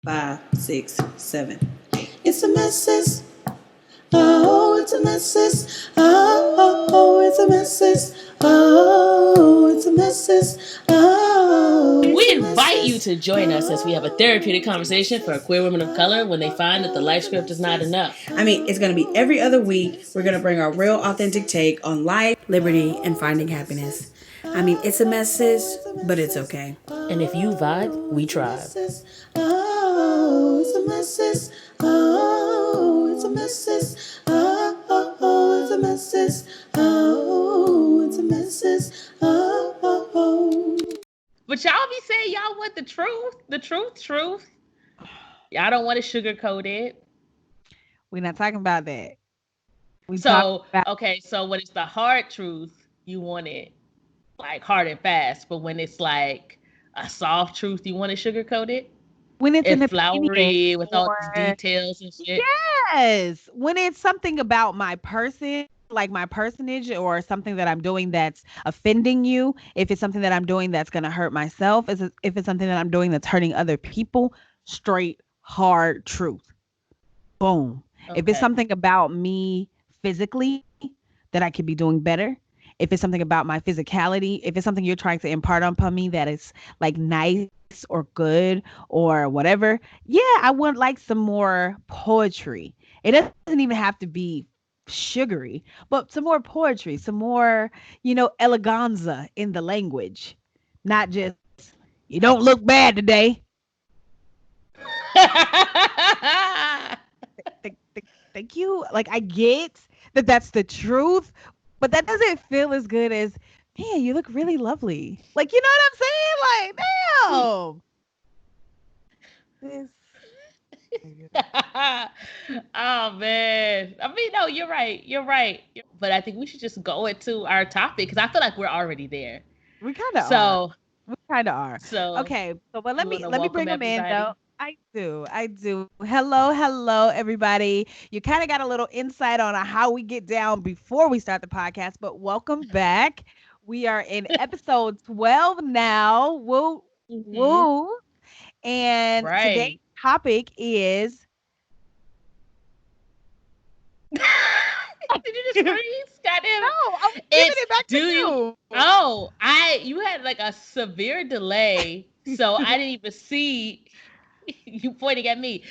5, 6, 7. It's a message. Oh, it's a message. Oh, it's a message. Oh, it's a message. Oh, we invite you to join us as we have a therapeutic conversation for queer women of color when they find that the life script is not enough. It's going to be every other week. We're going to bring our real, authentic take on life, liberty, and finding happiness. It's a message, but it's okay. And if you vibe, we tribe. Oh, it's a message. Oh, it's a message. Oh, it's a message. Oh, it's a message. Oh. But y'all be saying y'all want the truth. Y'all don't want to sugarcoat it. We're not talking about that. So when it's the hard truth, you want it like hard and fast. But when it's like a soft truth, you want to sugarcoat it? When it's an flowery opinion with all these details and shit. Yes. When it's something about my person, like my personage or something that I'm doing that's offending you, if it's something that I'm doing that's going to hurt myself, if it's something that I'm doing that's hurting other people, straight, hard truth. Boom. Okay. If it's something about me physically that I could be doing better, if it's something about my physicality, if it's something you're trying to impart upon me that is like nice or good or whatever, yeah, I would like some more poetry. It doesn't even have to be sugary, but some more poetry, some more, eleganza in the language, not just, you don't look bad today. Thank you. Like, I get that that's the truth, but that doesn't feel as good as, man, you look really lovely. Like, you know what I'm saying? Like, damn. Oh man. No, you're right. But I think we should just go into our topic because I feel like we're already there. We kind of are. We kind of are. Okay, so but let me bring them in though. I do. Hello, everybody. You kind of got a little insight on how we get down before we start the podcast, but welcome back. We are in episode 12 now. Woo, woo. And today's topic is. Did you just freeze? Goddamn. No, I'm giving it back to you. Oh, you had like a severe delay, so I didn't even see you pointing at me.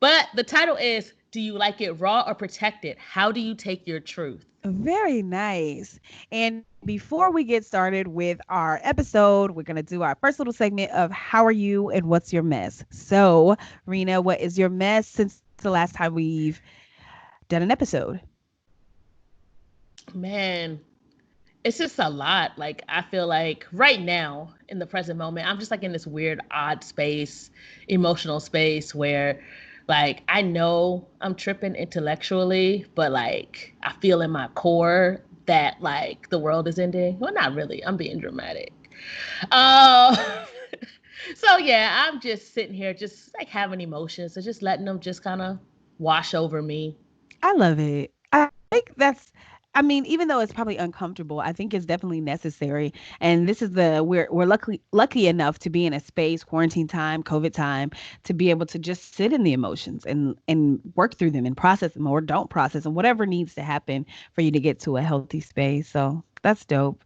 But the title is, do you like it raw or protected? How do you take your truth? Very nice. And before we get started with our episode, we're going to do our first little segment of how are you and what's your mess. So, Rena, what is your mess since the last time we've done an episode? Man, it's just a lot. Like, I feel like right now in the present moment, I'm just like in this weird, odd space, emotional space where like I know I'm tripping intellectually, but like I feel in my core that like the world is ending. Well, not really. I'm being dramatic. Uh, so yeah, I'm just sitting here, just like having emotions, so just letting them just kind of wash over me. I love it. I think even though it's probably uncomfortable, I think it's definitely necessary. And this is we're lucky enough to be in a space, quarantine time, COVID time, to be able to just sit in the emotions and work through them and process them or don't process them, whatever needs to happen for you to get to a healthy space. So that's dope.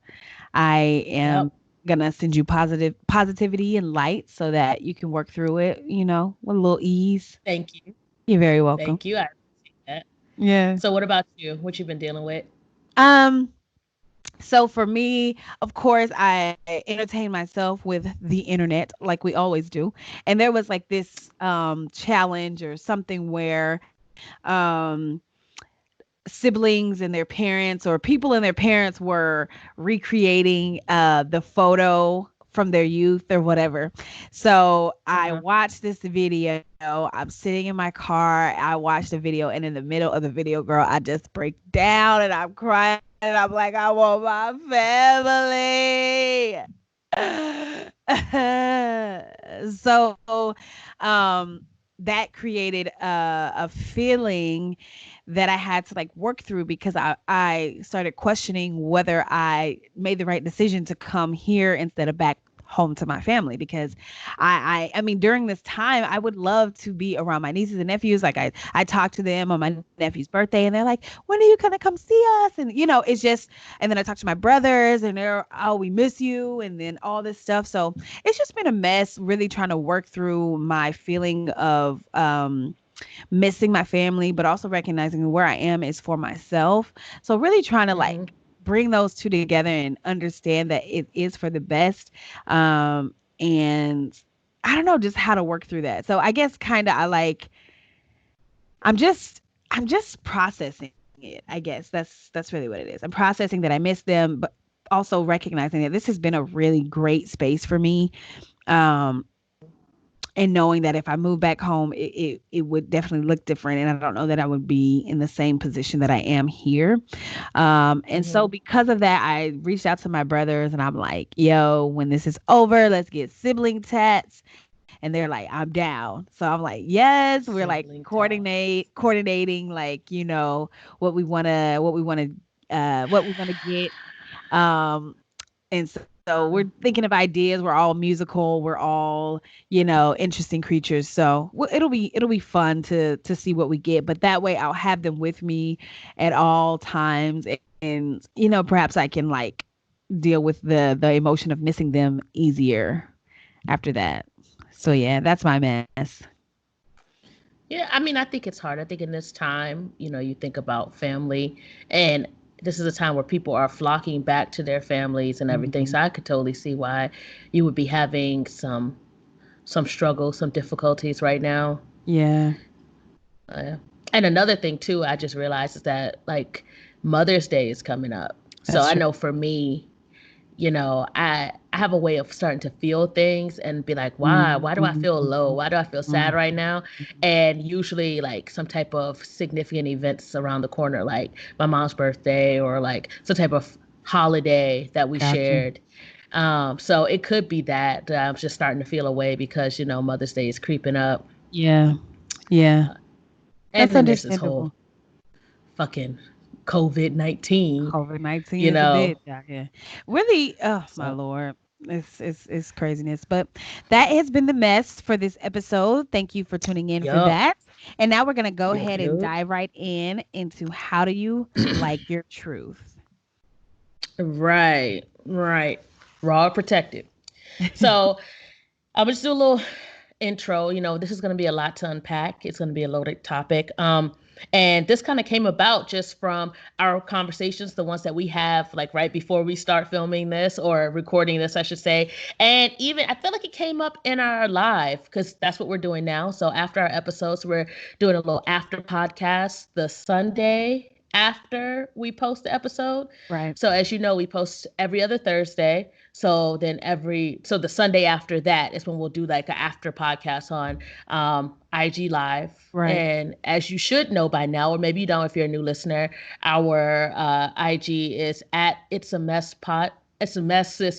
I am gonna send you positivity and light so that you can work through it, with a little ease. Thank you. You're very welcome. Thank you. I appreciate that. Yeah. So what about you? What you been dealing with? Um, so for me, of course, I entertain myself with the internet like we always do. And there was like this challenge or something where um siblings and their parents or people and their parents were recreating the photo from their youth or whatever. So I watched this video. I'm sitting in my car. I watched the video, and in the middle of the video, girl, I just break down and I'm crying. And I'm like, I want my family. So that created a feeling that I had to like work through because I started questioning whether I made the right decision to come here instead of back home to my family because I mean, during this time, I would love to be around my nieces and nephews. Like I talk to them on my nephew's birthday and they're like, when are you going to come see us? And, it's just, and then I talk to my brothers and they're, oh, we miss you. And then all this stuff. So it's just been a mess really trying to work through my feeling of, missing my family, but also recognizing where I am is for myself. So really trying to Mm-hmm. like bring those two together and understand that it is for the best. And I don't know just how to work through that. So I guess kind of I'm just I'm just processing it. I guess that's really what it is. I'm processing that I miss them, but also recognizing that this has been a really great space for me. Um, and knowing that if I move back home, it would definitely look different. And I don't know that I would be in the same position that I am here. And so Mm-hmm. because of that, I reached out to my brothers and I'm like, yo, when this is over, let's get sibling tats. And they're like, I'm down. So I'm like, yes, we're like Sibling ties. coordinating like, what we wanna get. Um, and so we're thinking of ideas. We're all musical. We're all, interesting creatures. So it'll be fun to see what we get. But that way, I'll have them with me at all times, and perhaps I can like deal with the emotion of missing them easier after that. So yeah, that's my mess. Yeah, I mean, I think it's hard. I think in this time, you think about family, and this is a time where people are flocking back to their families and everything. Mhm. So I could totally see why you would be having some struggles, some difficulties right now. Yeah, Uh, and another thing too, I just realized is that like Mother's Day is coming up. So that's I true. know for me, I have a way of starting to feel things and be like, why do I Mhm. feel low? Why do I feel sad Mhm. right now? And usually like some type of significant events around the corner, like my mom's birthday or like some type of holiday that we Got you. shared. So it could be that I'm just starting to feel away because Mother's Day is creeping up, Yeah, yeah, and that's then there's this whole understandable. fucking COVID-19, COVID-19 you is a know. bitch out here. Really, oh my So Lord. It's craziness. But that has been the mess for this episode. Thank you for tuning in for yup, that. And now we're gonna go yup, ahead and yup. dive right in into how do you like your truth? Right, right. Raw or protected. So I'll just do a little intro. This is going to be a lot to unpack. It's going to be a loaded topic. And this kind of came about just from our conversations, the ones that we have like right before we start filming this or recording this, I should say. And even I feel like it came up in our live because that's what we're doing now. So after our episodes, we're doing a little after podcast the Sunday after we post the episode. Right, So as you know, we post every other Thursday. So the Sunday after that is when we'll do like an after podcast on IG Live. right. And as you should know by now, or maybe you don't if you're a new listener, our IG is at It's a Mess Sis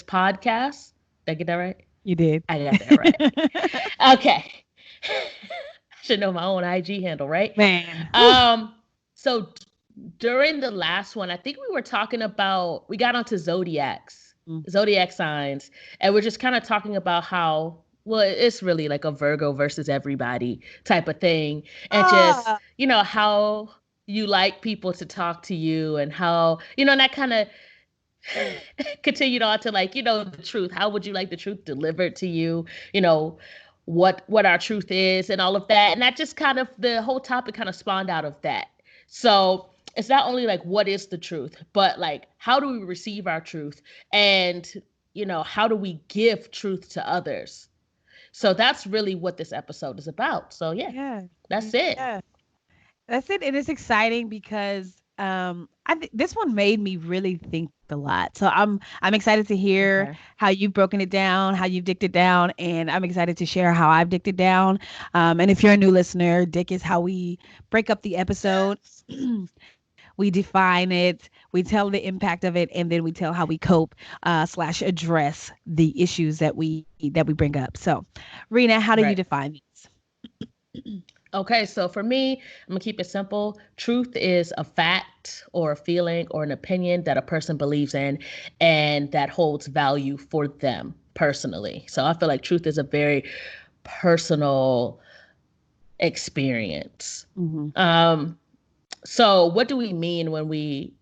Podcast. Did I get that right? You did. I got that right. Okay. I should know my own IG handle, right? Man. Whew. Um, so during the last one, I think we got onto Mm. zodiac signs, and we're just kind of talking about how, well, it's really like a Virgo versus everybody type of thing. And just, Ah, how you like people to talk to you and how, and that kind of continued on to like, the truth. How would you like the truth delivered to you? You know, what our truth is and all of that. And that just kind of the whole topic kind of spawned out of that. So it's not only like what is the truth, but like how do we receive our truth and how do we give truth to others? So that's really what this episode is about. So yeah, yeah. that's it. Yeah. That's it, and it's exciting because this one made me really think a lot. So I'm excited to hear Okay. how you've broken it down, how you've dicked it down, and I'm excited to share how I've dicked it down. And if you're a new listener, dick is how we break up the episode. We define it, we tell the impact of it, and then we tell how we cope slash address the issues that we bring up. So, Rena, how do you Right. define these? Okay, so for me, I'm gonna keep it simple. Truth is a fact or a feeling or an opinion that a person believes in and that holds value for them. personally. So I feel like truth is a very personal experience. Hmm. Um, so what do we mean when we,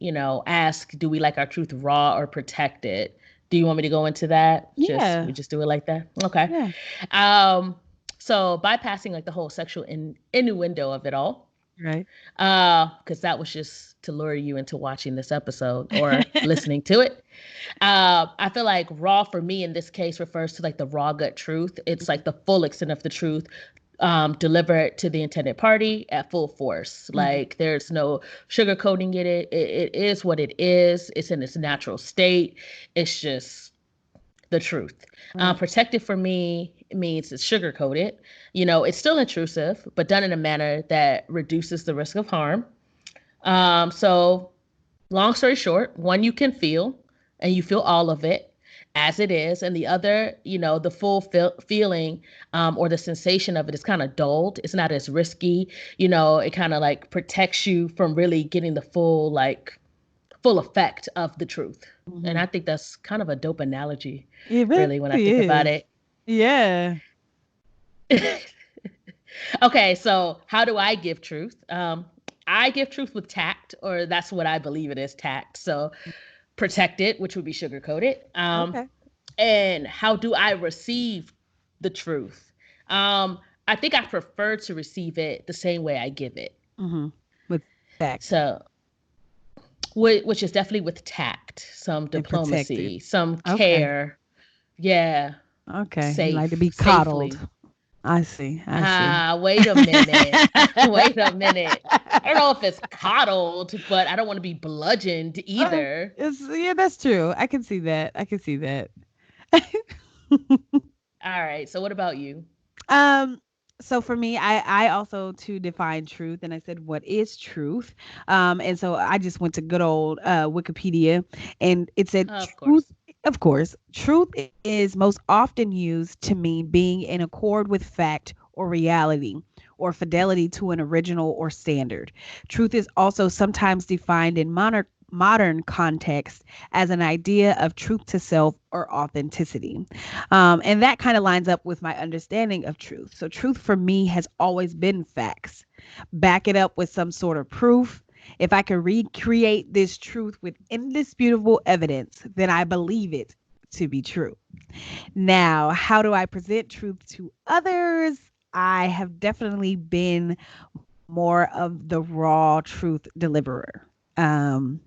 ask, do we like our truth raw or protected? Do you want me to go into that? We Yeah. just do it like that? Okay. Yeah. Um, so bypassing like the whole sexual innuendo of it all, Right. because that was just to lure you into watching this episode or listening to it. I feel like raw for me in this case refers to like the raw gut truth. It's like the full extent of the truth, delivered to the intended party at full force. Hmm. Like there's no sugarcoating it is what it is. It's in its natural state. It's just the truth. Right. Protected for me means it's sugar coated. It's still intrusive, but done in a manner that reduces the risk of harm. So long story short, one you can feel, and you feel all of it as it is, and the other, the full feeling, or the sensation of it is kind of dulled. It's not as risky. It kind of like protects you from really getting the full effect of the truth. And Hmm. I think that's kind of a dope analogy, It really really, when I think about is. it. Yeah. Okay, so how do I give truth? I give truth with tact, or that's what I believe it is, tact. So protected, which would be sugar coated. Okay. And how do I receive the truth? I think I prefer to receive it the same way I give it. Hmm. With tact So, which is definitely with tact, some and protected. diplomacy, some Okay. care. Yeah, Okay. You like to safe, be coddled. safely. I see. I see. Wait a minute. Wait a minute. I don't know if it's coddled, but I don't want to be bludgeoned either. Yeah, that's true. I can see that. I can see that. All right. So, what about you? Um, so for me, I also to define truth, and I said, what is truth? And so I just went to good old Wikipedia, and it said Of truth. course. Of course, truth is most often used to mean being in accord with fact or reality, or fidelity to an original or standard. Truth is also sometimes defined in modern context as an idea of truth to self or authenticity. And that kind of lines up with my understanding of truth. So, truth for me has always been facts. Back it up with some sort of proof. If I can recreate this truth with indisputable evidence, then I believe it to be true. Now, how do I present truth to others? I have definitely been more of the raw truth deliverer. Um,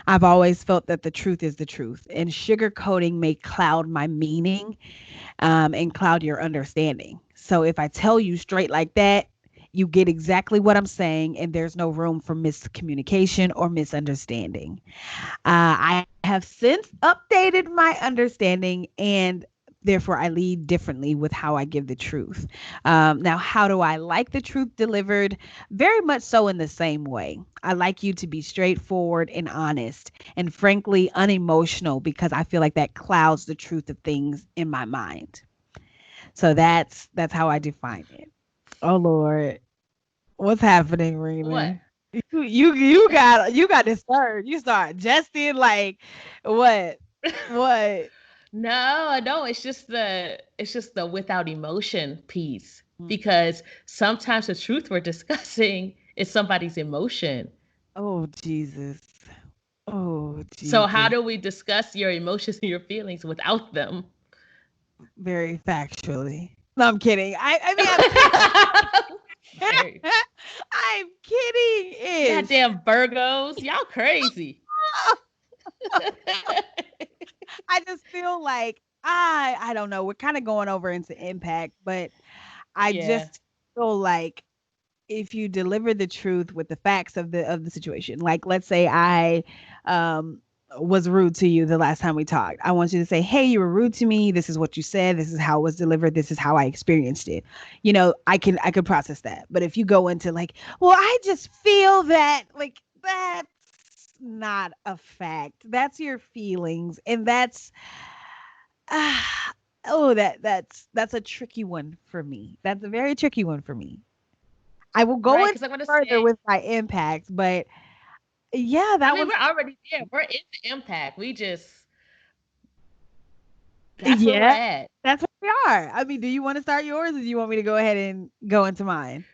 I've always felt that the truth is the truth, and sugarcoating may cloud my meaning, and cloud your understanding. So if I tell you straight like that, you get exactly what I'm saying, and there's no room for miscommunication or misunderstanding. I have since updated my understanding, and therefore I lead differently with how I give the truth. Now, how do I like the truth delivered? Very much so in the same way. I like you to be straightforward and honest, and frankly unemotional, because I feel like that clouds the truth of things in my mind. So that's how I define it. Oh Lord, what's happening, What? Rena? You got disturbed. You start jesting like what? What? No, no, it's just the without emotion piece, Mm. because sometimes the truth we're discussing is somebody's emotion. Oh Jesus. Oh So how Jesus. do we discuss your emotions and your feelings without them? Very factually. No, I'm kidding. I mean I'm kidding. Very. I'm kidding ish. Goddamn Virgos, y'all crazy. I just feel like I don't know. We're kind of going over into impact, but I Yeah. just feel like if you deliver the truth with the facts of the situation, like let's say I um was rude to you the last time we talked, I want you to say, hey, you were rude to me, this is what you said, this is how it was delivered, this is how I experienced it. I could process that. But if you go into like, well, I just feel that, like, that's not a fact, that's your feelings, and that's oh, that's a tricky one for me. That's a very tricky one for me. I will go Right, into because I'm gonna further say, with my impacts, but yeah, I that mean, was we're already there. We're in the impact. We just That's where we're Yeah, at. that's where we are. I mean, do you want to start yours, or do you want me to go ahead and go into mine?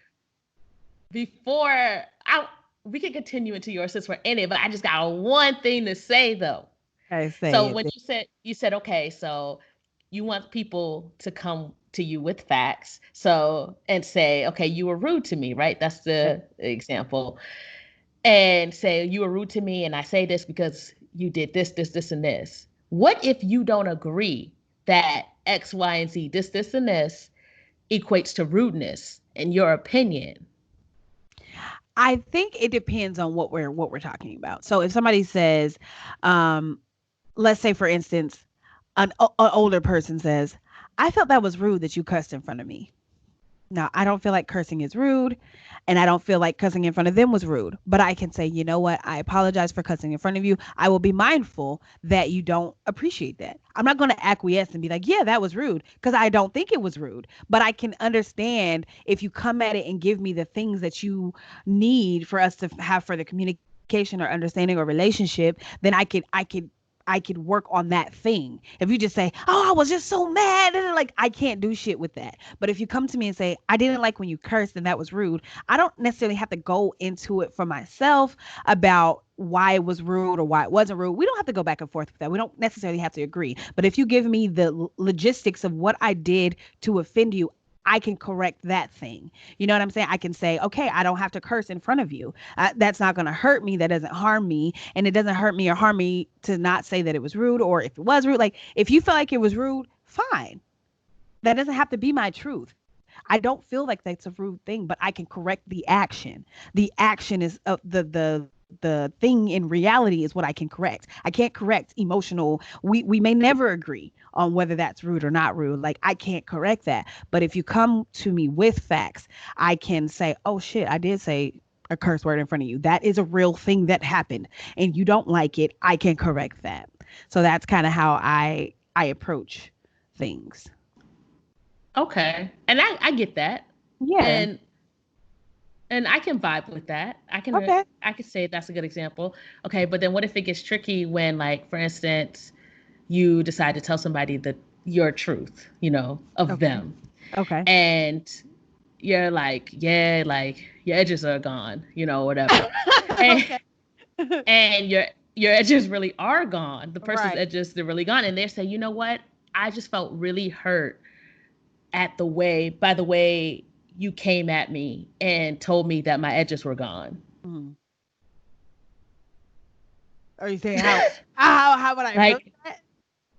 Before I we can continue into yours since we're in it, but I just got one thing to say though. I say So it. when you said okay, so you want people to come to you with facts. So and say, okay, you were rude to me, right? That's the example. And say you were rude to me and I say this because you did this, this, this, and this. What if you don't agree that X, Y, and Z, this, and this equates to rudeness in your opinion? I think it depends on what we're talking about. So if somebody says, um, let's say for instance, an older person says, "I felt that was rude that you cussed in front of me." Now, I don't feel like cursing is rude, and I don't feel like cussing in front of them was rude. But I can say, you know what? I apologize for cussing in front of you. I will be mindful that you don't appreciate that. I'm not going to acquiesce and be like, yeah, that was rude, because I don't think it was rude. But I can understand if you come at it and give me the things that you need for us to have further communication or understanding or relationship, then I could work on that thing. If you just say, "Oh, I was just so mad," and like I can't do shit with that. But if you come to me and say, "I didn't like when you cursed and that was rude," I don't necessarily have to go into it for myself about why it was rude or why it wasn't rude. We don't have to go back and forth with that. We don't necessarily have to agree. But if you give me the logistics of what I did to offend you, I can correct that thing. You know what I'm saying? I can say, okay, I don't have to curse in front of you. That's not going to hurt me. That doesn't harm me. And it doesn't hurt me or harm me to not say that it was rude, or if it was rude. Like, if you feel like it was rude, fine. That doesn't have to be my truth. I don't feel like that's a rude thing, but I can correct the action. The action is the thing in reality is what I can correct. I can't correct emotional. We may never agree on whether that's rude or not rude. Like, I can't correct that. But if you come to me with facts, I can say, "Oh shit, I did say a curse word in front of you. That is a real thing that happened and you don't like it. I can correct that." So that's kind of how I approach things. Okay. And I get that. Yeah. And I can vibe with that. Okay. I can say that's a good example. Okay, but then what if it gets tricky when, like, for instance, you decide to tell somebody your truth, of Okay. them, Okay. and you're like, yeah, like your edges are gone, whatever, and Okay. your edges really are gone. The person's Right. edges they're really gone, and they say, you know what? I just felt really hurt by the way you came at me and told me that my edges were gone. Mhm. Are you saying how would I approach Like, that?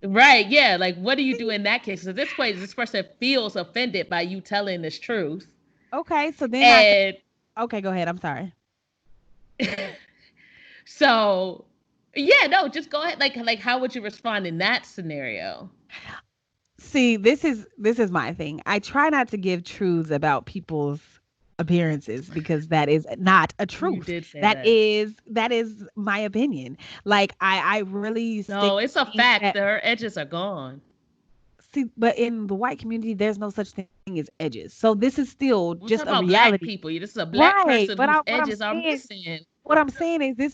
right, yeah. Like, what do you do in that case? At this point, this person feels offended by you telling this truth. Okay, so then I And okay, go ahead. I'm sorry. so, yeah, no, just go ahead. Like, how would you respond in that scenario? See, this is my thing. I try not to give truths about people's appearances because that is not a You truth. did say That that. is that is my opinion. Like, I really stick No, to it's a things fact that that her edges are gone. see, but in the white community, there's no such thing as edges. So this is still I'm just talking a about black reality. people. This is a black Right. person But whose what I'm edges are saying missing.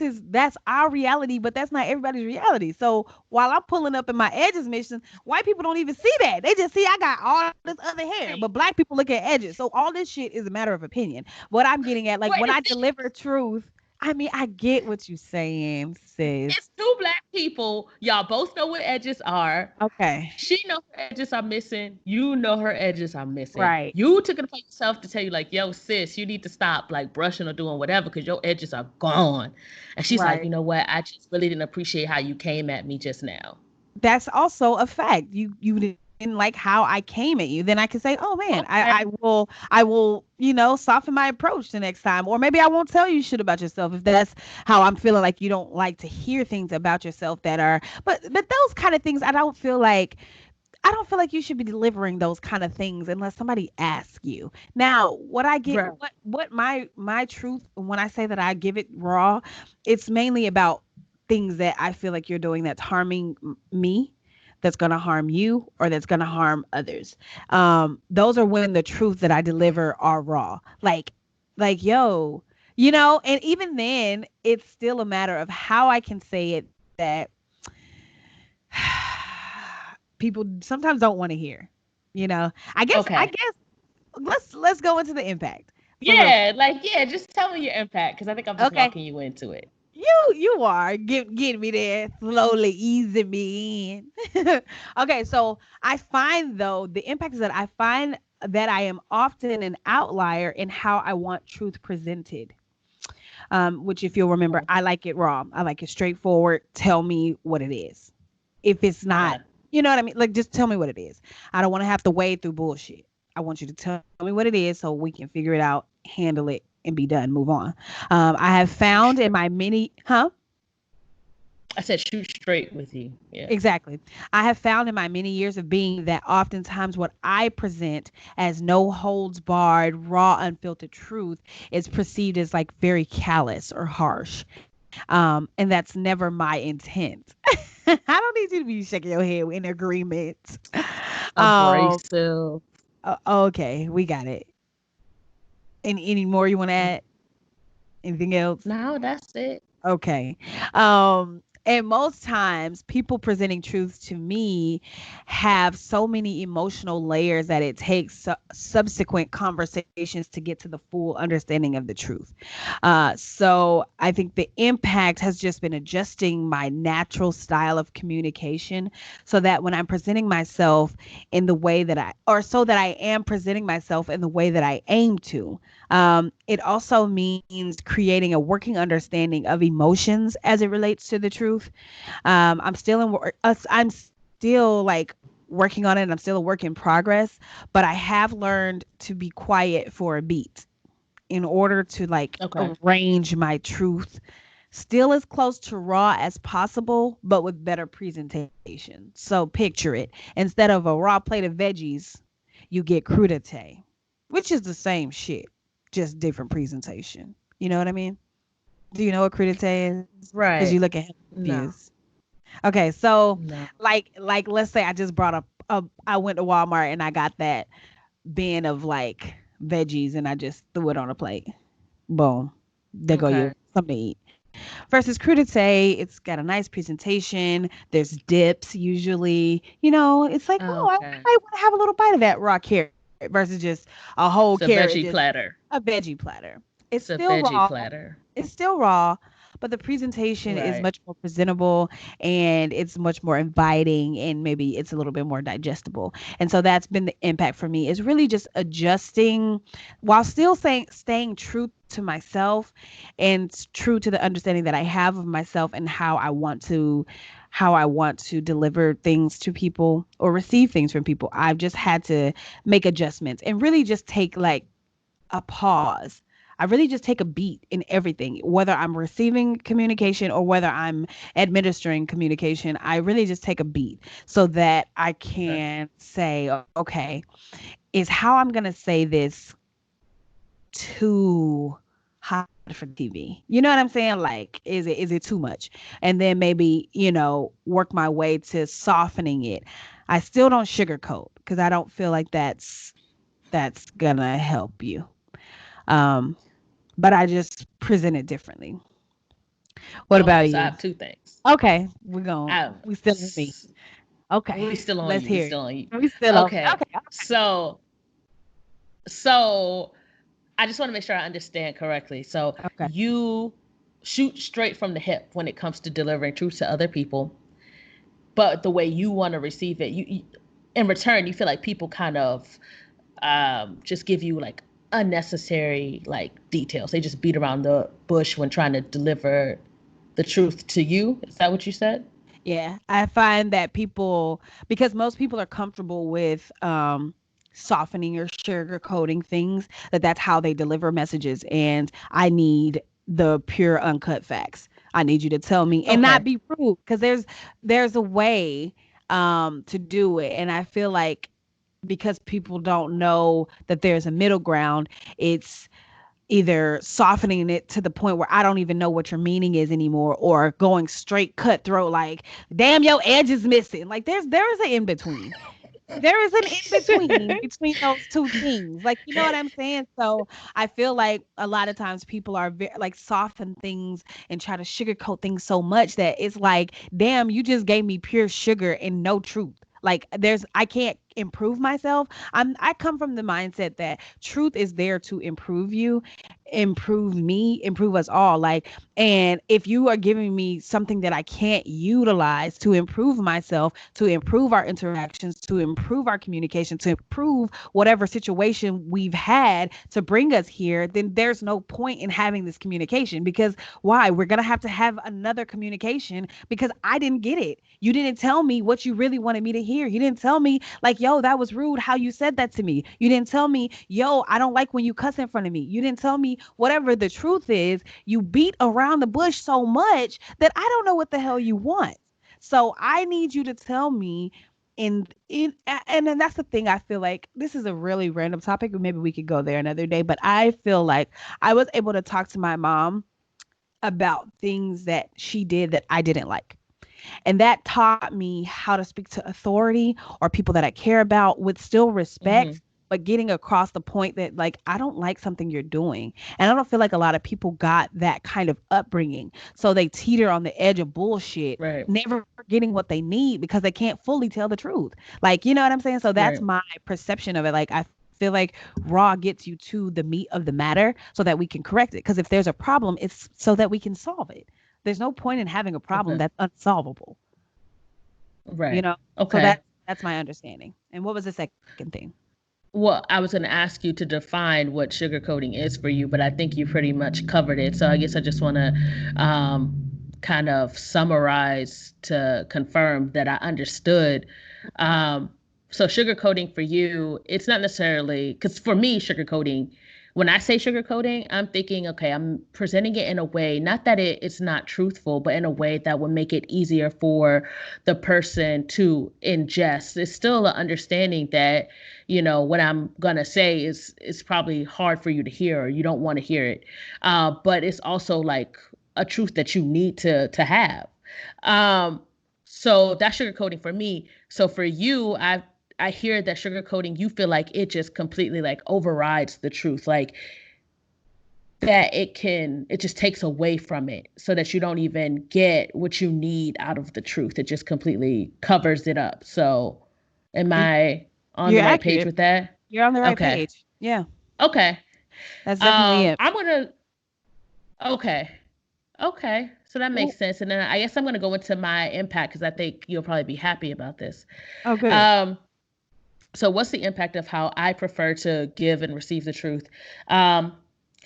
is that's our reality, but that's not everybody's reality. So while I'm pulling up in my edges mission, white people don't even see that. They just see I got all this other hair. But Right. black people look at edges. So all this shit is a matter of opinion. What I'm getting at, like Wait when a I second. deliver truth, I mean, I get what you're saying, sis. It's two black people. Y'all both know what edges are. Okay. She know her edges are missing. You know her edges are missing. Right. You took it upon yourself to tell you, like, yo, sis, you need to stop like brushing or doing whatever because your edges are gone. And she's like, Right. you know what? I just really didn't appreciate how you came at me just now. That's also a fact. You didn't like how I came at you. Then I can say, "Oh man, Okay. I will, soften my approach the next time." Or maybe I won't tell you shit about yourself if that's how I'm feeling, like you don't like to hear things about yourself that are but those kind of things I don't feel like you should be delivering those kind of things unless somebody asks you. Now, Right. what my truth when I say that I give it raw, it's mainly about things that I feel like you're doing that's harming me, that's going to harm you, or that's going to harm others. Those are when the truth that I deliver are raw. Like yo, and even then it's still a matter of how I can say it that people people sometimes don't want to hear. You know, I Okay. guess let's go into the impact for real. Yeah, like yeah, just tell me your impact because I think I'm just Okay. walking you into it. You are getting me there slowly, easing me in. Okay, so I find though the impact is that I find that I am often an outlier in how I want truth presented. Which if you'll remember, Oh, I like it raw. I like it straightforward. Tell me what it is. If it's not, okay. you know what I mean? Like just tell me what it is. I don't want to have to wade through bullshit. I want you to tell me what it is so we can figure it out, handle it, and be done, move on. I have Shoot found in straight. my many, huh? I said shoot straight with you. Yeah. Exactly. I have found in my many years of being that oftentimes what I present as no holds barred, raw, unfiltered truth is perceived as like very callous or harsh. And that's never my intent. I don't need you to be shaking your head in agreement. Um, Abrasive. okay, we got it. Any more you want to add? Anything else? No, that's it. Okay. And most times people presenting truths to me have so many emotional layers that it takes subsequent conversations to get to the full understanding of the truth. So I think the impact has just been adjusting my natural style of communication so that when I'm presenting myself in the way that or so that I am presenting myself in the way that I aim to. It also means creating a working understanding of emotions as it relates to the truth. I'm still in work. I'm still like working on it. And I'm still a work in progress, but I have learned to be quiet for a beat in order to like Okay. arrange my truth still as close to raw as possible, but with better presentation. So picture it. Instead of a raw plate of veggies, you get crudité, which is the same shit, just different presentation. You know what I mean? Do you know what crudité is? Because you Right. look at him No. confused. Okay, so No. like let's say I just brought up I went to Walmart and I got that bin of like veggies and I just threw it on a plate. Boom. There go your Okay. something to eat. Versus crudité, it's got a nice presentation. There's dips usually. You know, it's like, oh, I Okay. might want to have a little bite of that raw carrot versus just a whole It's a carrot, just veggie platter. a veggie platter. It's It's a still veggie raw. platter. It's still raw, but the presentation is Right. much more presentable and it's much more inviting and maybe it's a little bit more digestible. And so that's been the impact for me is really just adjusting while still staying true to myself and true to the understanding that I have of myself and how I want to deliver things to people or receive things from people. I've just had to make adjustments and really just take like a pause. I really just take a beat in everything, whether I'm receiving communication or whether I'm administering communication. I really just take a beat so that I Okay. can say, okay, is how I'm going to say this too hot for TV? You know what I'm saying? Like, is it too much? And then maybe, work my way to softening it. I still don't sugarcoat because I don't feel like that's gonna help you. Um, but I just present it differently. What Okay. about So I you? have two things. Okay, I we still on me. Okay, we still on let's you. We hear it. still on you. We still on me. Okay. Okay, So I just want to make sure I understand correctly. So okay. you shoot straight from the hip when it comes to delivering truth to other people, but the way you want to receive it, you in return, you feel like people kind of just give you like unnecessary like details. They just beat around the bush when trying to deliver the truth to you. Is that what you said? Yeah, I find that people, because most people are comfortable with softening or sugarcoating things, that's how they deliver messages. And I need the pure, uncut facts. I need you to tell me and not Okay. be rude because there's a way to do it. And I feel like because people don't know that there's a middle ground, it's either softening it to the point where I don't even know what your meaning is anymore, or going straight cutthroat, like, damn, your edge is missing. Like there is an in between. There is an in between those two things. Like, you know what I'm saying? So I feel like a lot of times people are like soften things and try to sugarcoat things so much that it's like, damn, you just gave me pure sugar and no truth. Like I can't improve myself. I come from the mindset that truth is there to improve you, improve me, improve us all. Like, and if you are giving me something that I can't utilize to improve myself, to improve our interactions, to improve our communication, to improve whatever situation we've had to bring us here, then there's no point in having this communication. Because why? We're going to have another communication because I didn't get it. You didn't tell me what you really wanted me to hear. You didn't tell me, like, yo, that was rude how you said that to me. You didn't tell me, yo, I don't like when you cuss in front of me. You didn't tell me whatever the truth is. You beat around the bush so much that I don't know what the hell you want. So I need you to tell me. And then that's the thing. I feel like this is a really random topic. Maybe we could go there another day. But I feel like I was able to talk to my mom about things that she did that I didn't like. And that taught me how to speak to authority or people that I care about with still Mm-hmm. respect, but getting across the point that, like, I don't like something you're doing. And I don't feel like a lot of people got that kind of upbringing. So they teeter on the edge of bullshit, Right. never getting what they need because they can't fully tell the truth. Like, you know what I'm saying? So that's Right. my perception of it. Like, I feel like raw gets you to the meat of the matter so that we can correct it. Because if there's a problem, it's so that we can solve it. There's no point in having a problem Okay. that's unsolvable, you Right. know? So Okay. that's my understanding. And what was the second thing? Well, I was going to ask you to define what sugarcoating is for you, but I think you pretty much covered it. So I guess I just want to kind of summarize to confirm that I understood. Um, so sugarcoating for you, it's not necessarily because for me, sugarcoating, when I say sugarcoating, I'm thinking, okay, I'm presenting it in a way, not that it's not truthful, but in a way that would make it easier for the person to ingest. It's still an understanding that what I'm gonna say is probably hard for you to hear or you don't want to hear it. But it's also like a truth that you need to have. Um, so that's sugarcoating for me. So for you, I hear that sugarcoating, you feel like it just completely like overrides the truth. Like that it just takes away from it so that you don't even get what you need out of the truth. It just completely covers it up. So am Y- I on You're the right page accurate. with that? You're on the right Okay. page. Yeah, Okay. that's definitely it. I'm gonna okay. Okay. So that makes Ooh, sense. And then I guess I'm gonna go into my impact because I think you'll probably be happy about this. oh, good. Um, so what's the impact of how I prefer to give and receive the truth? Um,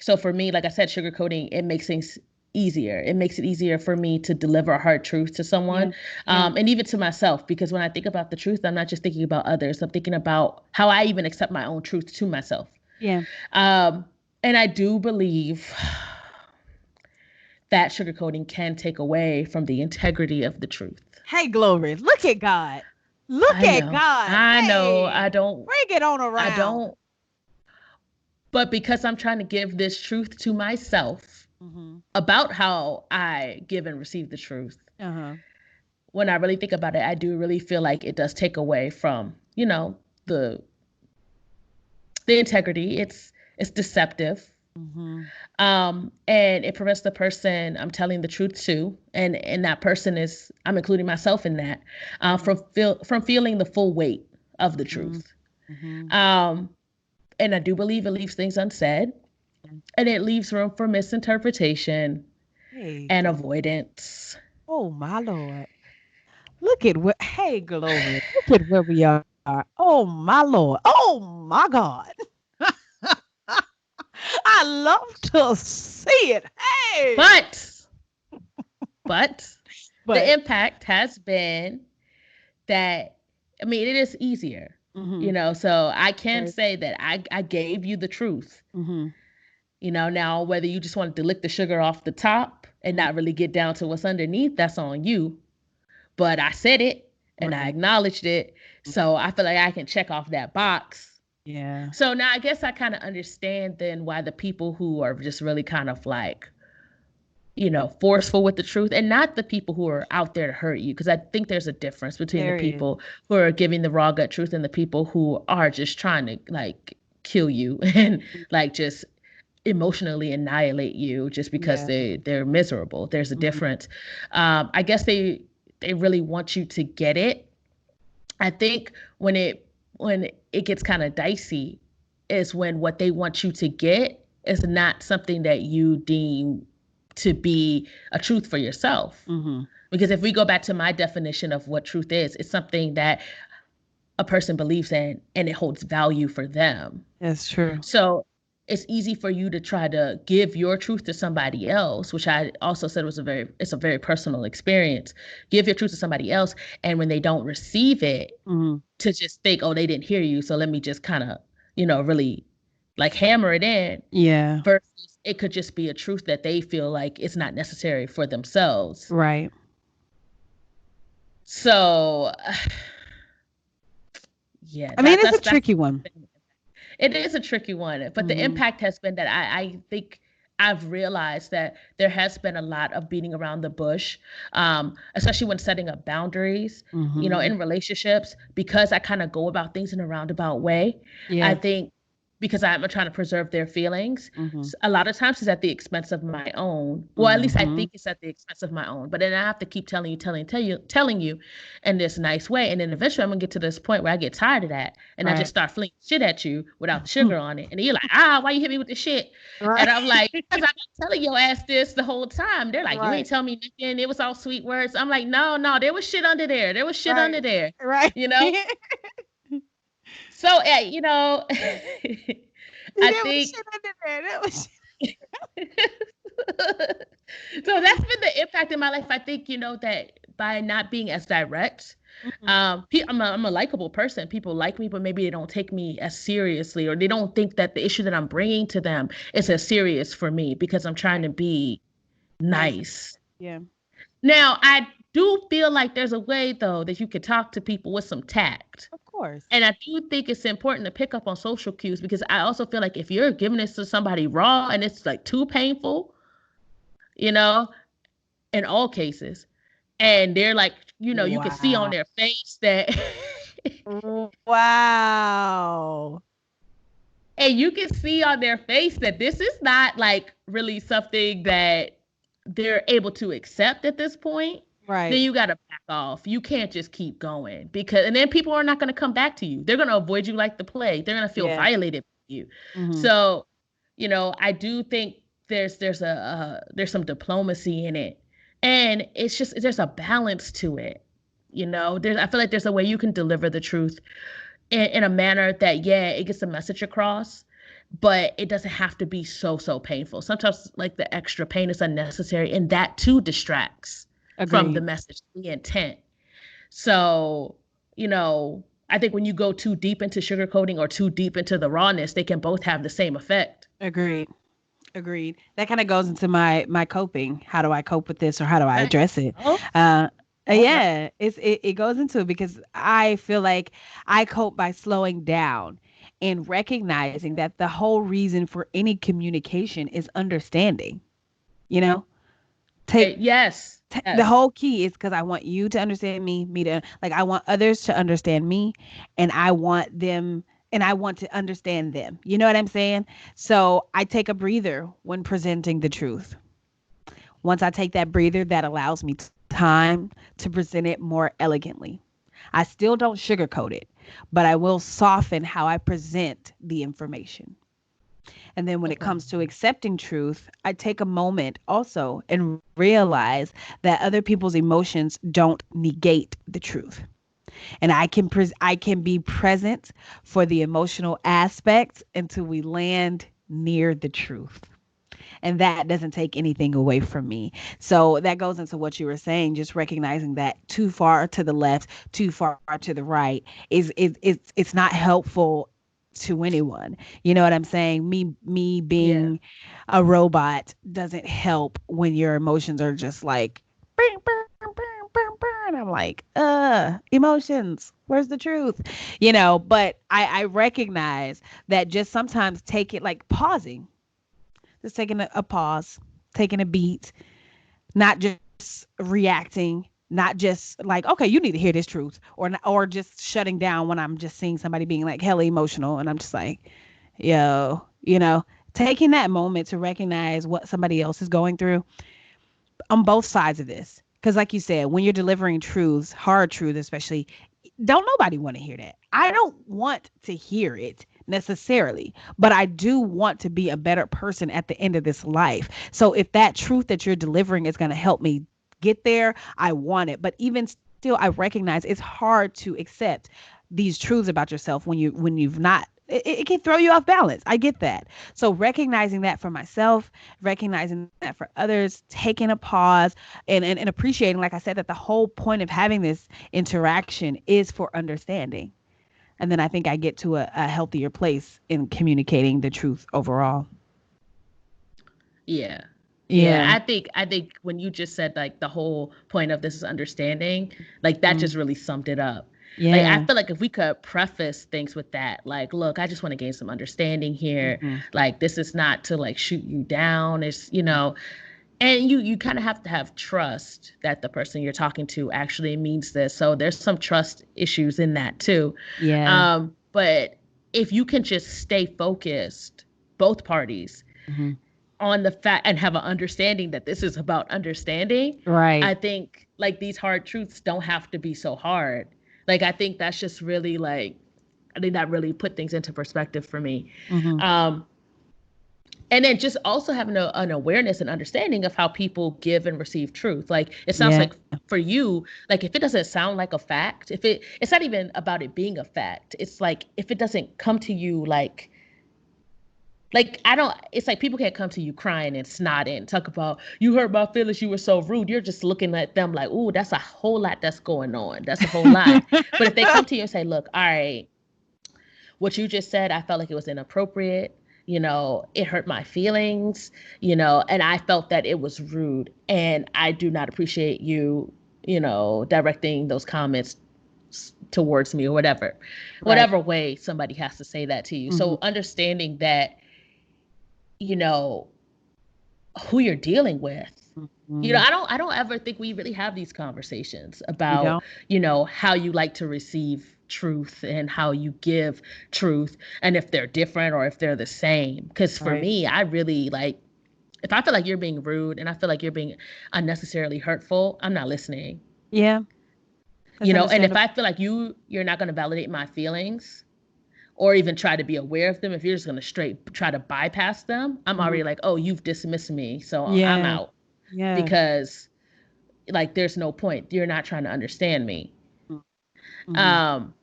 so for me, like I said, sugarcoating, it makes things easier. It makes it easier for me to deliver a hard truth to someone, Yeah, yeah, and even to myself, because when I think about the truth, I'm not just thinking about others. I'm thinking about how I even accept my own truth to myself. yeah. Um, and I do believe that sugarcoating can take away from the integrity of the truth. Hey, glory. Look at God. Look I at know. God. I know. I Hey, don't. bring it on I around. don't. But because I'm trying to give this truth to myself Mm-hmm. about how I give and receive the truth, Uh-huh. when I really think about it, I do really feel like it does take away from, the integrity. It's deceptive. Mm-hmm. And it prevents the person I'm telling the truth to, and that person is I'm including myself in that, Mm-hmm. from feeling the full weight of the Mm-hmm. truth. Mm-hmm. Um, and I do believe it leaves things unsaid, and it leaves room for misinterpretation Hey, and glory. avoidance. Oh, my Lord. Look at where, hey, glory. Look at where we are. Oh, my Lord. Oh, my God. I love to see it. Hey. But but the But, impact has been that I mean it is easier, mm-hmm. so I can Right. say that I gave you the truth. Mm-hmm. Now whether you just wanted to lick the sugar off the top and Mm-hmm. not really get down to what's underneath, that's on you. But I said it and I Right. acknowledged it. So I feel like I can check off that box. Yeah. So now I guess I kind of understand then why the people who are just really kind of like, forceful with the truth and not the people who are out there to hurt you. Because I think there's a difference between the There is. people who are giving the raw gut truth and the people who are just trying to like kill you and like just emotionally annihilate you just because Yeah. they're miserable. There's a Mhm. difference. I guess they really want you to get it, I think when it gets kind of dicey is when what they want you to get is not something that you deem to be a truth for yourself. Mhm. Because if we go back to my definition of what truth is, it's something that a person believes in and it holds value for them. That's true. So it's easy for you to try to give your truth to somebody else, which I also said it's a very personal experience. Give your truth to somebody else, and when they don't receive it, Mhm. to just think, oh, they didn't hear you, so let me just kind of, really like hammer it in. Yeah. Versus it could just be a truth that they feel like it's not necessary for themselves. Right. So yeah, I mean, it's a that's tricky one. it is a tricky one, but the Mhm. impact has been that I think I've realized that there has been a lot of beating around the bush, especially when setting up boundaries, Mhm. in relationships, because I kind of go about things in a roundabout way. I Yeah. think because I'm trying to preserve their feelings, Mhm. a lot of times it's at the expense of my own. Well, at least I Mhm. think it's at the expense of my own. But then I have to keep telling you in this nice way. And then eventually I'm gonna get to this point where I get tired of that and I just Right. start flinging shit at you without the sugar on it. And then you're like, ah, why you hit me with this shit? Right. And I'm like, because I've been telling your ass this the whole time. They're like, you ain't Right. tell me nothing. It was all sweet words. I'm like, no, no, there was shit under there. There was shit Right. under there. Right. You know? So, I There was think shit under there. That was so that's been the impact in my life. I think, that by not being as direct, Mhm. I'm a likable person. People like me, but maybe they don't take me as seriously, or they don't think that the issue that I'm bringing to them is as serious for me because I'm trying Right. to be Nice. nice. Yeah. Now, I do feel like there's a way, though, that you could talk to people with some tact. Of course. And I do think it's important to pick up on social cues because I also feel like if you're giving this to somebody raw and it's like too painful, you know, in all cases, and they're like, you can see on Wow. their face that, Wow. and you can see on their face that this is not like really something that they're able to accept at this point. Then Right. you got to back off. You can't just keep going and then people are not going to come back to you. They're going to avoid you like the plague. They're going to feel Yeah. violated by you. Mhm. So, I do think there's some diplomacy in it, and it's just there's a balance to it. I feel like there's a way you can deliver the truth in a manner that, yeah, it gets the message across, but it doesn't have to be so painful. Sometimes like the extra pain is unnecessary, and that too distracts from the Agreed. message, the intent. So, I think when you go too deep into sugarcoating or too deep into the rawness, they can both have the same effect. Agreed. Agreed. That kind of goes into my coping. How do I cope with this, or how do I Right. address it? Oh, Uh, all right. yeah, it goes into it because I feel like I cope by slowing down and recognizing that the whole reason for any communication is understanding. You know, take Yes. the Yes. whole key is because I want you to understand me, me to like I want others to understand me, and I want them and I want to understand them. You know what I'm saying? So I take a breather when presenting the truth. Once I take that breather, that allows me time to present it more elegantly. I still don't sugarcoat it, but I will soften how I present the information. And then when it Okay. comes to accepting truth, I take a moment also and realize that other people's emotions don't negate the truth. And I can be present for the emotional aspects until we land near the truth. And that doesn't take anything away from me. So that goes into what you were saying, just recognizing that too far to the left, too far to the right it's not helpful to anyone. You know what I'm saying? Me Yeah. being a robot doesn't help when your emotions are just like bing, bing, bing, bing, bing. I'm like, emotions. Where's the truth? But I recognize that just sometimes take it like pausing, just taking a pause, taking a beat, not just reacting, not just like, okay, you need to hear this truth, or just shutting down when I'm just seeing somebody being like hella emotional, and I'm just like, yo, taking that moment to recognize what somebody else is going through on both sides of this. Because, like you said, when you're delivering truths, hard truths especially, don't nobody want to hear that. I don't want to hear it necessarily, but I do want to be a better person at the end of this life. So if that truth that you're delivering is going to help me get there, I want it. But even still, I recognize it's hard to accept these truths about yourself when you've not it can throw you off balance. I get that. So recognizing that for myself, recognizing that for others, taking a pause and appreciating, like I said, that the whole point of having this interaction is for understanding. And then I think I get to a healthier place in communicating the truth overall. Yeah. Yeah, Yeah. I think when you just said like the whole point of this is understanding, like that Mm. just really summed it up. Like I Yeah. feel like if we could preface things with that, like, look, I just want to gain some understanding here. Hmm. Like this is not to like shoot you down. It's and you kind of have to have trust that the person you're talking to actually means this. So there's some trust issues in that too. Yeah. But if you can just stay focused, both parties, Hmm. on the fact and have an understanding that this is about understanding, I Right. think like these hard truths don't have to be so hard. Like I think that's just really like I think that really put things into perspective for me. Hmm. Um, and then just also having an awareness and understanding of how people give and receive truth. Like it sounds Yeah. like for you, like if it doesn't sound like a fact, if it's not even about it being a fact. It's like if it doesn't come to you like I don't. It's like people can't come to you crying and snotting and talk about you hurt my feelings. You were so rude. You're just looking at them like, ooh, that's a whole lot that's going on. That's a whole lot. But if they come to you and say, look, all right, what you just said, I felt like it was inappropriate. It hurt my feelings. And I felt that it was rude, and I do not appreciate you. Directing those comments towards me or Right. whatever way somebody has to say that to you. Hmm. So understanding that you know who you're dealing with. Hmm. I don't ever think we really have these conversations We about, don't. how you like to receive truth and how you give truth and if they're different or if they're the same. Because for Right. me, I really like if I feel like you're being rude and I feel like you're being unnecessarily hurtful, I'm not listening. Yeah. That's And if understandable. I feel like you're not going to validate my feelings or even try to be aware of them, if you're just going to straight try to bypass them, I'm Hmm. already like, oh, you've dismissed me, so I'm Yeah. out Yeah. because like there's no point. You're not trying to understand me. Mm-hmm. Um,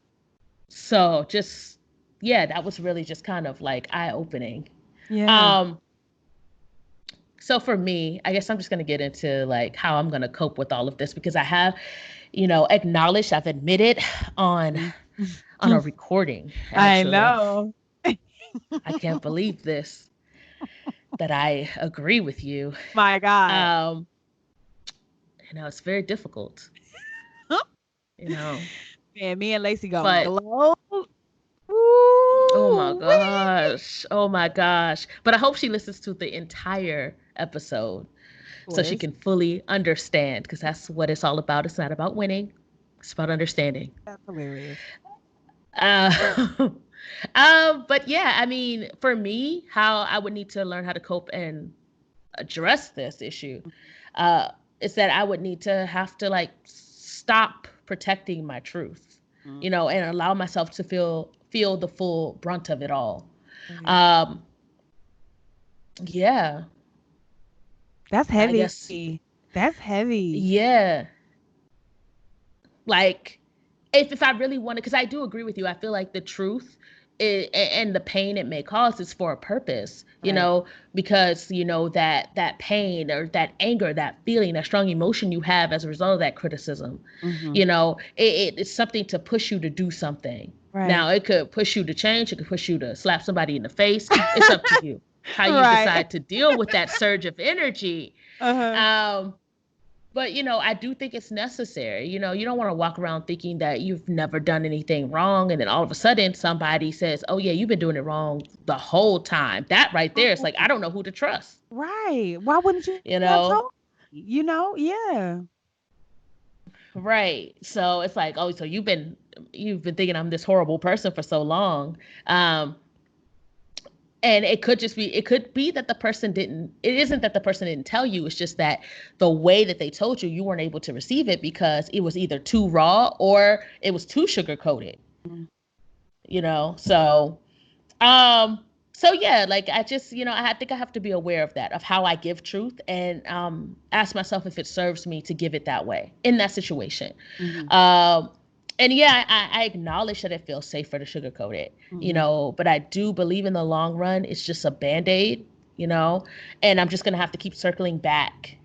so just yeah, that was really just kind of like eye opening. Yeah. Um, so for me, I guess I'm just gonna get into like how I'm gonna cope with all of this because I have, acknowledged, I've admitted on Mhm. on a recording I actually. know. I can't believe this that I agree with you. My God. Um, it's very difficult, you know, Man, me and Lacey gonna but glow. oh my Ooh, wee. gosh. Oh my gosh. But I hope she listens to the entire episode Of so she course. can fully understand because that's what it's all about. It's not about winning, it's about understanding. That's hilarious. Uh, but yeah, I mean, for me, how I would need to learn how to cope and address this issue uh, is that I would need to have to like stop protecting my truth, Mhm. and allow myself to feel the full brunt of it all. Right. Um, yeah, That's I heavy. guess That's heavy. yeah. Like if I really wanted, because I do agree with you, I feel like the truth and the pain it may cause is for a purpose, Right. because that pain or that anger, that feeling, that strong emotion you have as a result of that criticism, Hmm. it's something to push you to do something. Right. Now it could push you to change, it could push you to slap somebody in the face. It's up to you how you Right. decide to deal with that surge of energy. Uh-huh. um but I do think it's necessary. You don't want to walk around thinking that you've never done anything wrong, and then all of a sudden somebody says, "Oh yeah, you've been doing it wrong the whole time." That right there is like I don't know who to trust. Right. Why wouldn't you You have told know, me? Yeah. right? So it's like, oh, so you've been thinking I'm this horrible person for so long. Um, And it could be that the person didn't, it isn't that the person didn't tell you, it's just that the way that they told you, you weren't able to receive it because it was either too raw or it was too sugar coated, Mhm. you know? Um, so yeah, like I just, I think I have to be aware of that, of how I give truth, and ask myself if it serves me to give it that way in that situation. Mhm. Um, and yeah, I acknowledge that it feels safer to sugarcoat it, Mhm. but I do believe in the long run, it's just a band-aid, and I'm just gonna have to keep circling back,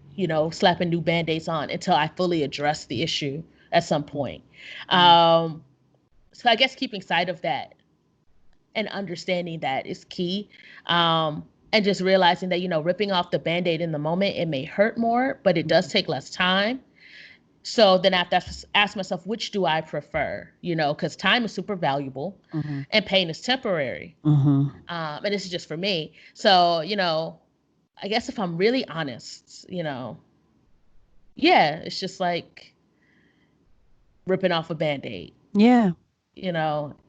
slapping new band-aids on until I fully address the issue at some point. Mhm. Um, so I guess keeping sight of that and understanding that is key. And just realizing that, ripping off the band-aid in the moment, it may hurt more, but it does Mhm. take less time. So then I have to ask myself, which do I prefer? Because time is super valuable Mhm. and pain is temporary. Mhm. And this is just for me. So, I guess if I'm really honest, yeah, it's just like ripping off a band-aid. Yeah.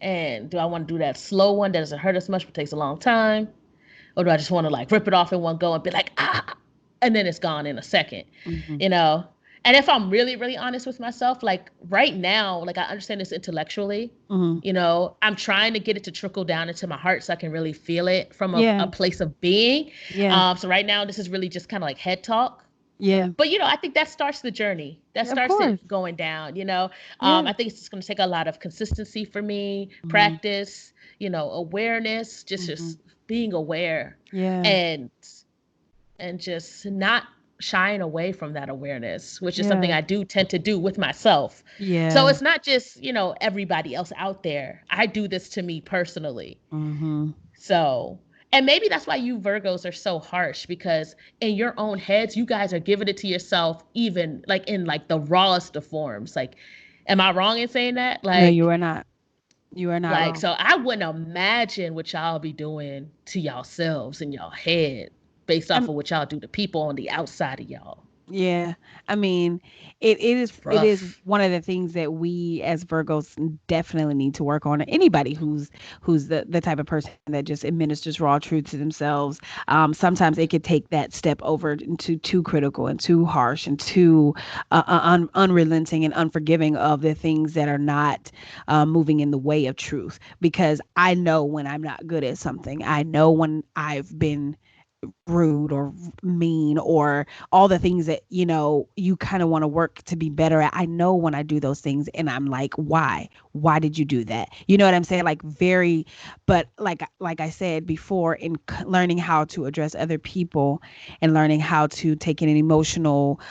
And do I want to do that slow one that doesn't hurt as much but takes a long time? Or do I just want to like rip it off in one go and be like, ah, and then it's gone in a second, Mhm. you know? And if I'm really, really honest with myself, like right now, like I understand this intellectually, Mhm. I'm trying to get it to trickle down into my heart so I can really feel it from a Yeah. place of being. Yeah. So right now, this is really just kind of like head talk. Yeah. But I think that starts the journey. That Of starts course. it going down. Yeah. I think it's just going to take a lot of consistency for me, Mhm. practice, awareness, just Mhm. being aware, Yeah. and just not shying away from that awareness, which is something Yeah. I do tend to do with myself. So Yeah. it's not just everybody else out there. I do this to me personally. Mhm. So, and maybe that's why you Virgos are so harsh, because in your own heads, you guys are giving it to yourself, even like in like the rawest of forms. Like, am I wrong in saying that? No, you are not. You are not wrong. So I wouldn't imagine what y'all be doing to yourselves in y'all head based off I'm of what y'all do to people on the outside of y'all. Yeah, I mean, It's it is rough. one of the things that we as Virgos definitely need to work on. Anybody who's the type of person that just administers raw truth to themselves, sometimes it could take that step over into too critical and too harsh and too unrelenting and unforgiving of the things that are not moving in the way of truth. Because I know when I'm not good at something, I know when I've been rude or mean or all the things that you kind of want to work to be better at. I know when I do those things and I'm like, why did you do that? You know what I'm saying? Like very, but like I said before, in learning how to address other people and learning how to take an emotional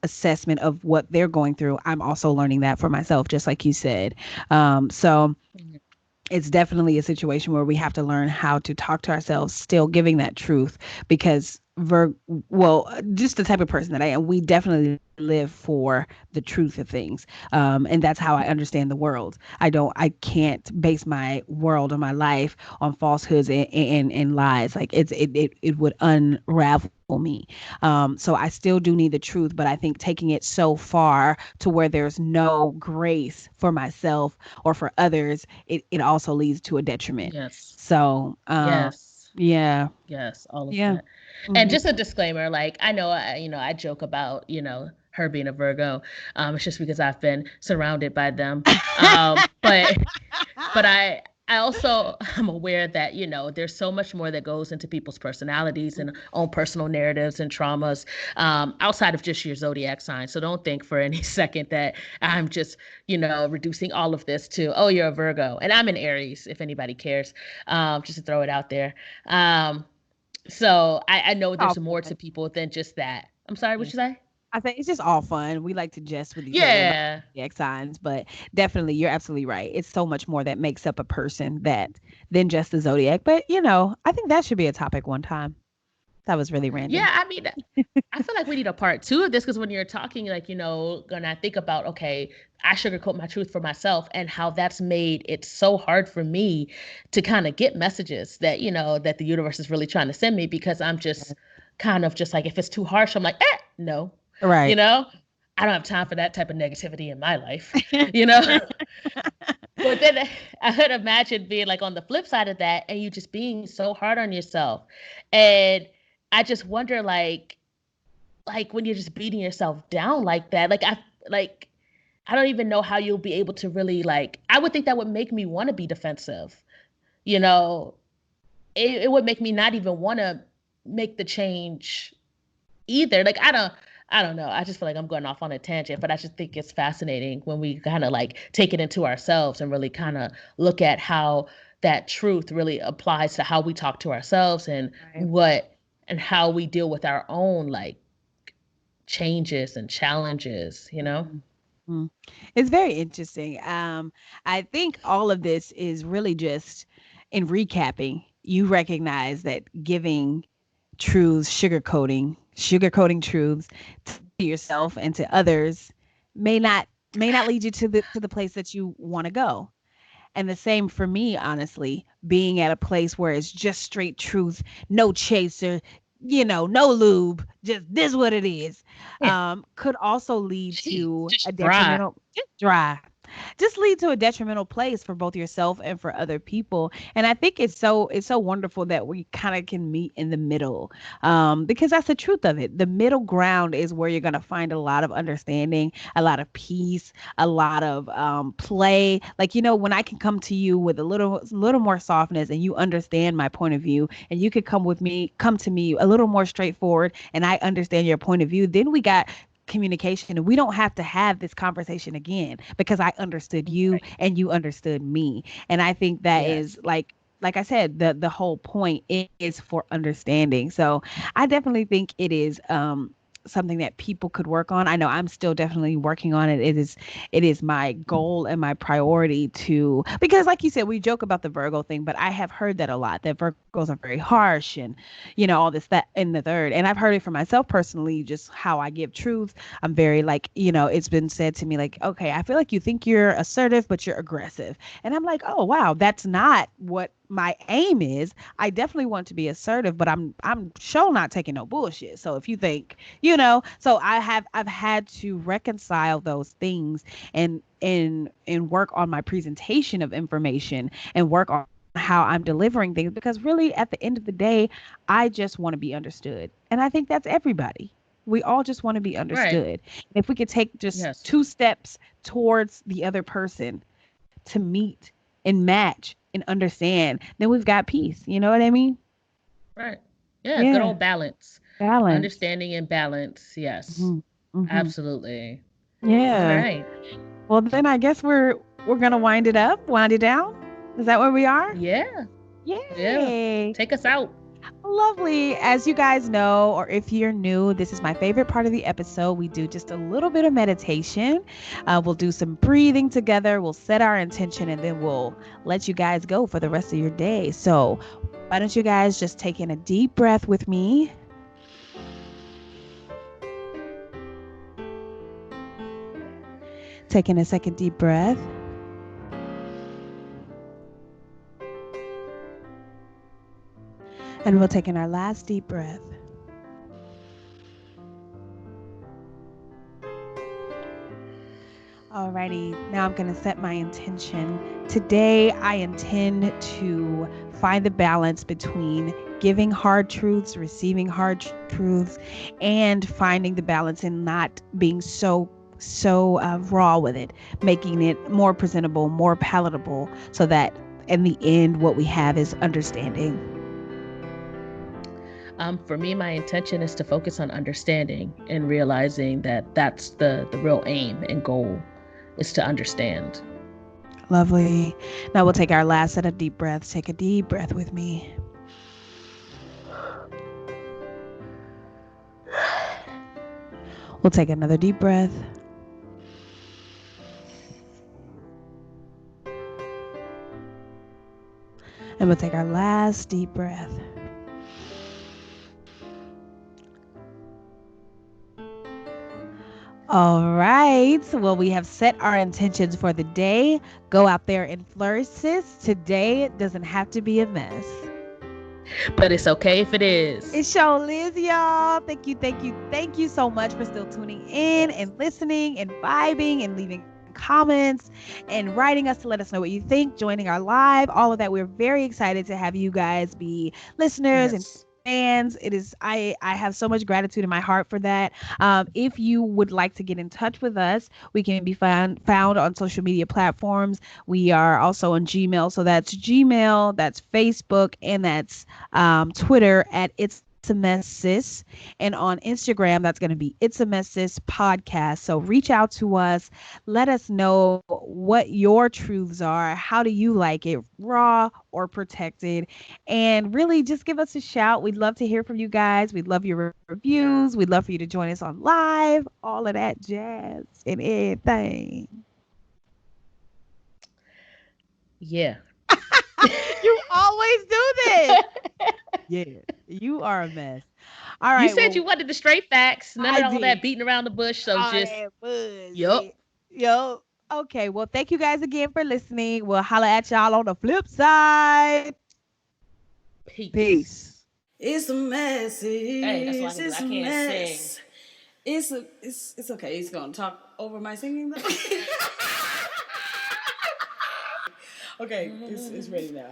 assessment of what they're going through, I'm also learning that for myself, just like you said. So Mhm. it's definitely a situation where we have to learn how to talk to ourselves, still giving that truth, because just the type of person that I am, we definitely live for the truth of things. And that's how I understand the world. I can't base my world or my life on falsehoods and lies. Like it would unravel me. So I still do need the truth, but I think taking it so far to where there's no grace for myself or for others, it also leads to a detriment. Yes. So, Yes. yeah, Yes, all of yeah, that. And hmm just a disclaimer, like I know I joke about, her being a Virgo. It's just because I've been surrounded by them. But I also am aware that, there's so much more that goes into people's personalities and own personal narratives and traumas, outside of just your zodiac sign. So don't think for any second that I'm just, reducing all of this to, oh, you're a Virgo. And I'm an Aries, if anybody cares, just to throw it out there. Um, so I know all there's more to fun. people than just that. I'm sorry, what Yeah. you say? I think it's just all fun. We like to jest with each other about Yeah. zodiac signs, but definitely, you're absolutely right. It's so much more that makes up a person that than just the zodiac. But I think that should be a topic one time. That was really Yeah, random. I mean, I feel like we need a part two of this, because when you're talking, like, when I think about, okay, I sugarcoat my truth for myself and how that's made it so hard for me to kind of get messages that, that the universe is really trying to send me, because I'm just kind of just like, if it's too harsh, I'm like, no, you Right. know, I don't have time for that type of negativity in my life, you know? But then I could imagine being like on the flip side of that and you just being so hard on yourself. And I just wonder like when you're just beating yourself down like that, like I don't even know how you'll be able to really like I would think that would make me want to be defensive. You know, it would make me not even want to make the change either. Like I don't know. I just feel like I'm going off on a tangent, but I just think it's fascinating when we kind of like take it into ourselves and really kind of look at how that truth really applies to how we talk to ourselves and Right. what and how we deal with our own like changes and challenges, you know? Mhm. Mm. It's very interesting. I think all of this is really just in recapping. You recognize that giving truths, sugarcoating truths to yourself and to others may not lead you to the place that you want to go. And the same for me, honestly, being at a place where it's just straight truth, no chaser, no lube, just this what it is, Yeah. could also lead Gee, to a just dry. detrimental, just dry, just lead to a detrimental place for both yourself and for other people. And I think it's so wonderful that we kind of can meet in the middle, because that's the truth of it. The middle ground is where you're going to find a lot of understanding, a lot of peace, a lot of play. Like, when I can come to you with a little more softness and you understand my point of view, and you could come to me a little more straightforward and I understand your point of view, then we got communication and we don't have to have this conversation again because I understood you Right. and you understood me. And I think that Yes. is like I said, the whole point is for understanding. So I definitely think it is something that people could work on. I know I'm still definitely working on it. It is my goal and my priority to, because like you said, we joke about the Virgo thing, but I have heard that a lot, that Virgos are very harsh and all this, that, and the third. And I've heard it for myself personally, just how I give truth. I'm very like, it's been said to me like, okay, I feel like you think you're assertive, but you're aggressive. And I'm like, oh wow, that's not what my aim is. I definitely want to be assertive, but I'm sure not taking no bullshit. So if you think, so I've had to reconcile those things and work on my presentation of information and work on how I'm delivering things, because really at the end of the day, I just want to be understood. And I think that's everybody. We all just want to be Right. understood. And if we could take just Yes. two steps towards the other person to meet and match and understand, then we've got peace. You know what I mean? Right. Yeah, good Yeah. old balance. Balance. Understanding and balance. Yes. Hmm. Hmm. Absolutely. All Yeah. right. Well, then I guess we're gonna wind it down. Is that where we are? Yeah. Yeah. Yay! Take us out. Lovely. As you guys know, or if you're new, this is my favorite part of the episode. We do just a little bit of meditation. We'll do some breathing together. We'll set our intention, and then we'll let you guys go for the rest of your day. So, why don't you guys just take in a deep breath with me? Taking a second deep breath. And we'll take in our last deep breath. Alrighty, now I'm going to set my intention. Today, I intend to find the balance between giving hard truths, receiving hard truths, and finding the balance in not being so raw with it, making it more presentable, more palatable, so that in the end, what we have is understanding. For me, my intention is to focus on understanding and realizing that that's the real aim and goal is to understand. Lovely. Now we'll take our last set of deep breaths. Take a deep breath with me. We'll take another deep breath. And we'll take our last deep breath. All right. Well, we have set our intentions for the day. Go out there and flourish, sis. Today doesn't have to be a mess. But it's okay if it is. It sure is, y'all. Thank you so much for still tuning in Yes. and listening and vibing and leaving comments and writing us to let us know what you think, joining our live, all of that. We're very excited to have you guys be listeners and Yes. fans. It is I have so much gratitude in my heart for that. If you would like to get in touch with us, we can be found on social media platforms. We are also on Gmail, so that's Gmail, that's Facebook, and that's Twitter at It's a Mess Sis. And on Instagram, that's going to be It's a Mess Sis Podcast. So reach out to us. Let us know what your truths are. How do you like it, raw or protected? And really just give us a shout. We'd love to hear from you guys. We'd love your reviews. We'd love for you to join us on live, all of that jazz and everything. Yeah. You always do this. Yeah, you are a mess. All You right, said you well, wanted the straight facts, none I of all that did. beating around the bush. So All just, that bullshit. yup. Yo. Okay, well, thank you guys again for listening. We'll holla at y'all on the flip side. Peace. Peace. It's a mess. Hey, that's all I can do. It's I a can't sing. mess. It's okay. He's gonna talk over my singing though. Okay, it's ready now.